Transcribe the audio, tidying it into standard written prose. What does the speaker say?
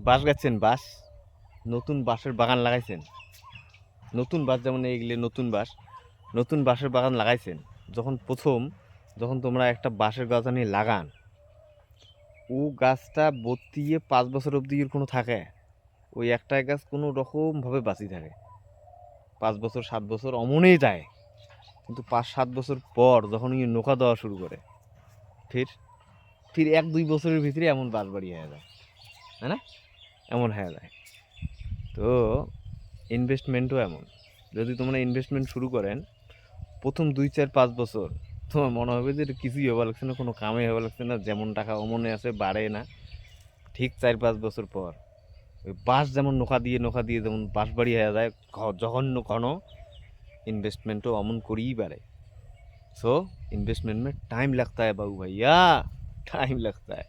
বাঁশ গাছছেন, বাঁশ নতুন বাঁশের বাগান লাগাইছেন, নতুন বাঁশ যেমন এইগুলো নতুন বাঁশের বাগান লাগাইছেন। যখন তোমরা একটা বাঁশের গাছ নিয়ে লাগান, ও গাছটা বর্তিয়ে 5 বছর অবধি কোনো থাকে, ওই একটা গাছ কোনো রকমভাবে বাঁচি থাকে, 5 বছর 7 বছর অমনেই যায়। কিন্তু 5-7 বছর পর যখন ওই নোকা দেওয়া শুরু করে, ফির ফির 1-2 বছরের ভিতরে এমন বাঁশ বাড়ি হয়ে যায়, তাই না? এমন হয়ে যায়। তো ইনভেস্টমেন্টও এমন, যদি তোমরা ইনভেস্টমেন্ট শুরু করেন, প্রথম 2-4-5 বছর তোমার মনে হবে যে এটা কিছুই হওয়া লাগছে না, কোনো কামে হওয়া লাগছে না, যেমন টাকা অমনে আছে, বাড়ে না। ঠিক 4-5 বছর পর ওই বাঁশ যেমন নোকা দিয়ে যেমন বাঁশ বাড়ি হয়ে যায়, জঘন্য ঘন, इन्वेस्टमेंट तो अमन करी ही बारे। सो इन्वेस्टमेंट में टाइम लगता है बाबू भैया, टाइम लगता है।